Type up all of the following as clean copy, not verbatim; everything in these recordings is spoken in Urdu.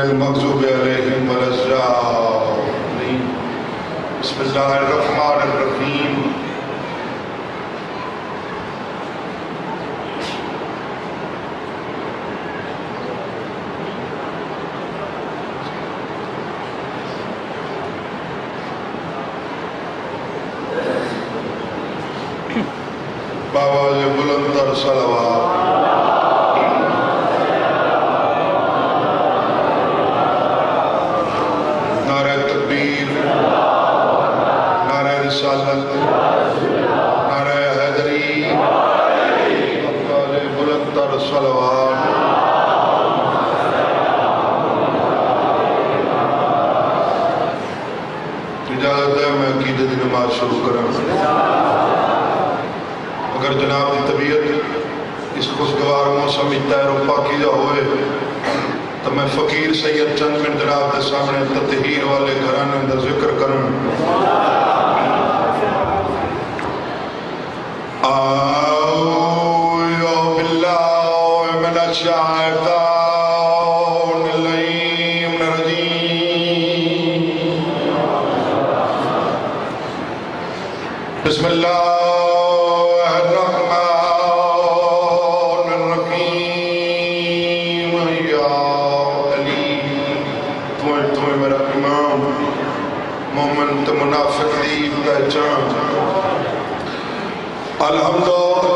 المغضوب علیہم ولا الضالین بسم اللہ الرحمن الرحیم باواز بلند تر صلوات نعرہ تکبیر نعرہ رسالت نعرہ حیدری باواز بلند تر صلوات اجازت ہے میں عقیدت کی نماز شروع کروں اگر جناب کی طبیعت اس خوشگوار موسم تیر و پاکیزہ ہوئے تو میں فقیر سید چند من جناب کے سامنے تطہیر والے گھرانے اندر ذکر کروں اعوذ باللہ من الشیطان اللعین الرجیم بسم اللہ منافق دی پہچان الحمدللہ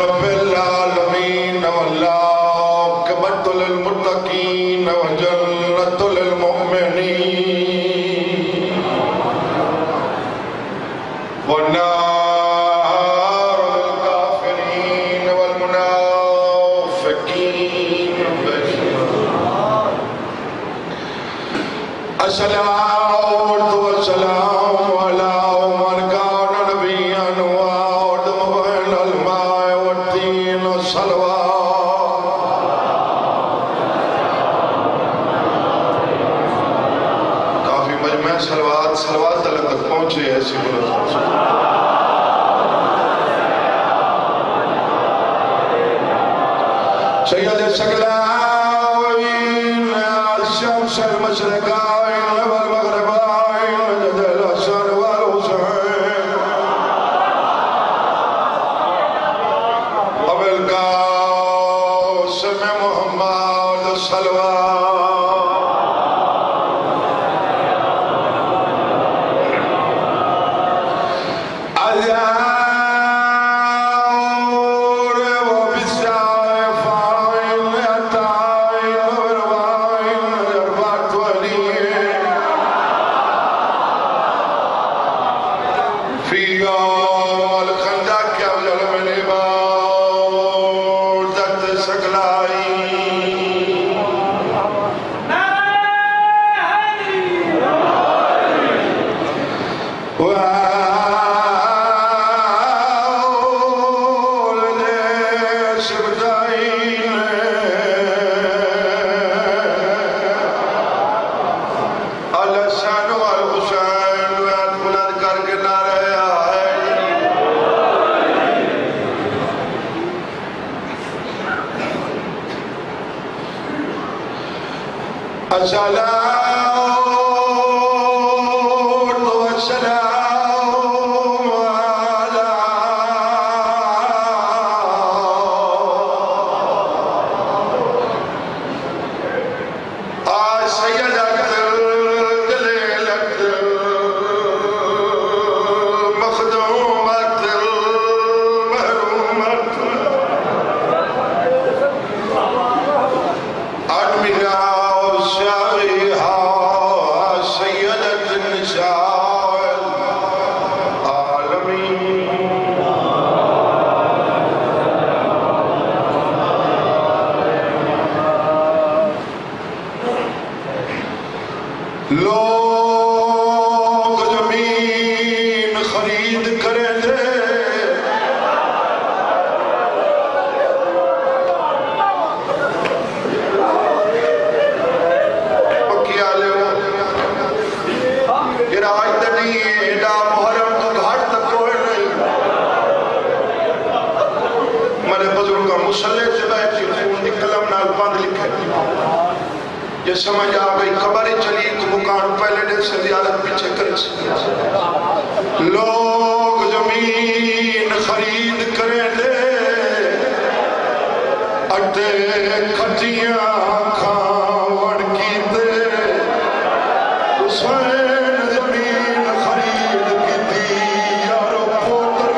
رب العالمین واللہ کبت للمتقین وجنت للمؤمنین والنار للکافرین والمنافقین السلام سلوات تلک تک پہنچے ایسی بلد سید سکلاوین الشمس المشرقائن والمغربائن جد الحسن والحسین اب القاسم محمد صلوات لوگ زمین خرید کریں تھے پکیا لے ہو یہ راج دنی ایڈا محرم تو گھاٹ تک کوئی نہیں میرے بزرگ کا مسلح سے بیٹھ کے خون دی قلم نال بند لکھے یہ سمجھ آ گئی قبر چلی تو مکان پہلے دے سے زیادت پیچھے کر سکتے لوگ زمین خرید کریں دے اٹھے کھٹیاں کھاوڑ کی دے حسین زمین خرید کی دی یارو پوتر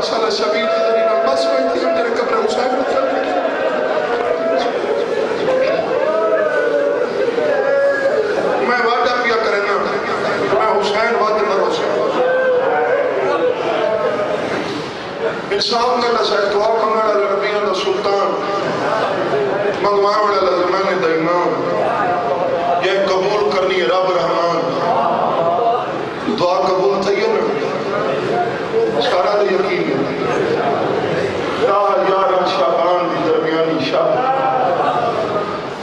سال شبیر کی ذریعہ بس میں تھی میرے قبر حسین میں چل گئی میں وعدہ کیا کرنا میں حسین وعدہ نہ حسین انصاف کرنا سائے دعا کرنا ربیان دا سلطان منگوان والا زمان دا امام یہ قبول کرنی ہے رب رحمان دعا قبول تھی ہے نا سارا دا یقین ہے یار شابان دی درمیانی شاہ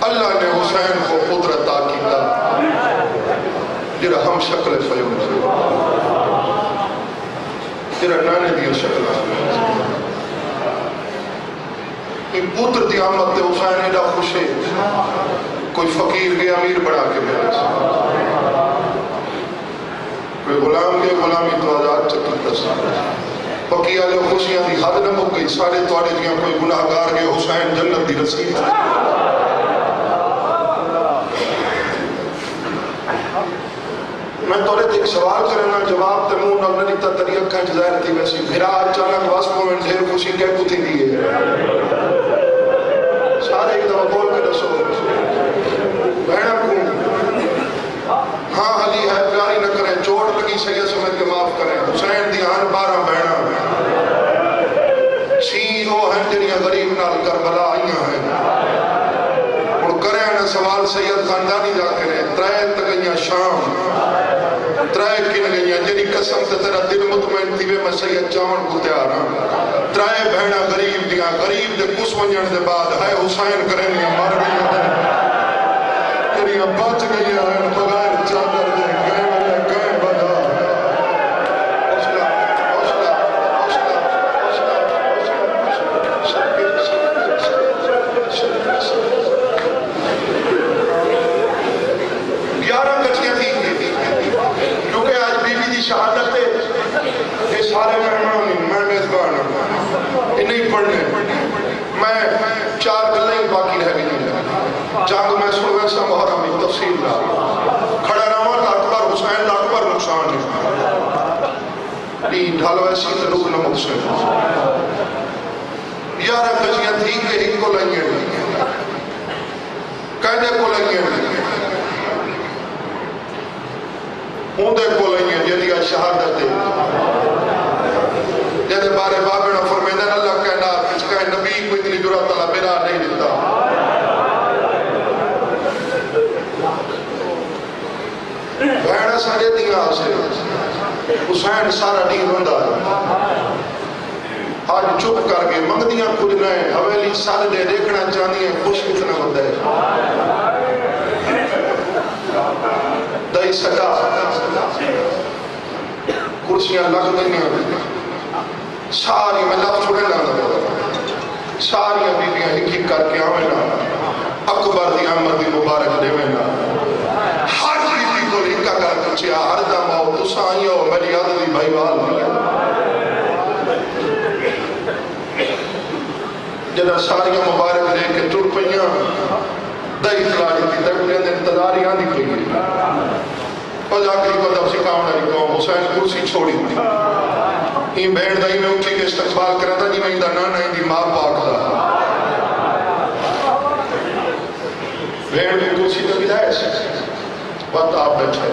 اللہ نے حسین کو قدرت آکیتا جرہ ہم شکل فیوم جرہ نانے دیا شکل ان پوتر دی آمد تے حسین ایڈا خوش ہے کوئی فقیر کے امیر بڑھا کے بیان کوئی غلام کے غلامی تو آزاد چکی تصار بقیہ لے خوشیاں دی حد نہ مک گئی سارے توڑے دیاں کوئی گناہگار کے حسین جنت دی رسید میں توڑے تک سوال کرنا جواب تے مون نہ نیتا طریق کا جزائر تھی ویسی پھرا اچانک واسپوں میں ڈھیر خوشی کہہ کو تھی دیئے سارے ایک دفعہ بول کے دسو بہنہ کون ہاں علی ہے پیاری نہ کریں چوٹ لگی سید سمجھ کے معاف کریں حسین دی آن 12 بہنہ چین وہ ہیں جنیاں غریب نال کربلا آئیاں ہیں اور کریں نہ سوال سید خاندانی جا کریں ترائے تگیاں شام ترائے کن گئیاں جنی قسم تے تیرا دل مطمئن تھی میں سید جاون کو تیار ہوں ترائے بہنہ غریب دیاں غریب دے کس ونجن دے بعد ہے حسین کریں مر گئی تیریاں بچ گئیاں ہیں بغیر چادر دے گئے میں گئے بدا حوصلہ حوصلہ حوصلہ گیارہ کچھیاں تھی کیونکہ آج بی بی دی شہادت ہے یہ سارے مہمان میں میزبان ہوں انہیں پڑھنے میں 4 گلیں باقی رہ گئی جنگ میں سنوے سے محرمی تفصیل دا کھڑا رہا تھا اکبر حسین دا اکبر نقصان ہے نہیں ڈھال ویسی تلوگ نمک سے 11 کچھیاں تھی کہ ایک کو لائیں کہنے کو لائیں اوندے کو لائیں جدیہ شہادت جدے بارے بابنا فرمیدن اللہ کہنا کہے نبی کو اتنی جرات اللہ میرا نہیں دیتا بہنہ سارے دیاں سے حسین سارا نہیں بندہ آج چپ کر کے منگدیاں کچھ نئے حویلی سارے دے دیکھنا چاہنی ہیں خوش کتنا بندہ ہے دائی سجا کرسیاں لگ گئیاں ساری میں لفظ چھوڑے لانا ساری بیبیاں ہکی کر کے آویں نا اکبر دی آمد دی مبارک دے میں نا ہر بیبی کو ہکا کر کچھیا ہر دم آؤ تسا آئی ہو میری یاد دی بھائی وال جنہ ساریاں مبارک دے کے ٹر پئیاں دائی کھلاڑی تھی تک انہیں انتظاری آن دی پئی اور آخری کو دب سکھاؤنا نہیں کہوں حسین کرسی چھوڑی تھی ہی بینڈ دائی میں اٹھی کے استقبال کرا تھا جی میں اندہ نانا ہی دی ماں پاک دا بینڈ میں کرسی تو گدائے سے وقت آپ بیٹھے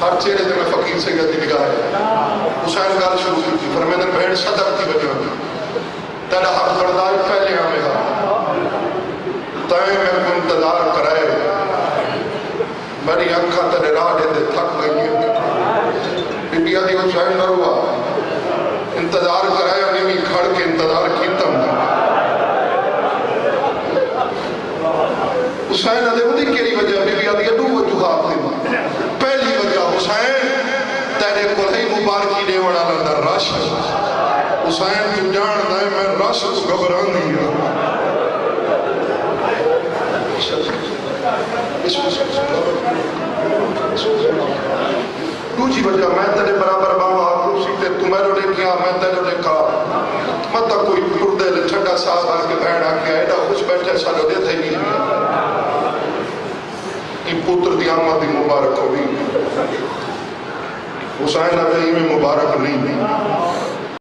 ہر چہرے دے میں فقیر سے گیا دی نگاہ ہے حسین گال شروع کی تھی فرمیدن بینڈ صدق تھی بجو تیرا حق بردار پہلے آمیں گا تائیں میں کو انتظار کرائے میری انکھا تیرے راہ دے تھک گئی ہیں بی آدھی حسین نہ ہوا انتظار کرایا نہیں کھڑ کے انتظار کیتا ہوں حسین آدھے وہ دی کیری وجہ بی آدھی دو وجوہات دی پہلی وجہ حسین تیرے کو ہی مبارکی دے وڑا لندر رش حسین تو جان دائیں میں رش کو گھبران دیا دوسری وجہ میں تیرے برابر بابا کرسی تے تمہیں نے کیا میں تیرے نے کہا مطا کوئی پردے لے چھٹا صاحب آ کے بہن آ کے ایڈا خوش بیٹھے سالو دے تھے نہیں یہ پتر دی آمد دی مبارک ہوئی حسین ابھی میں مبارک نہیں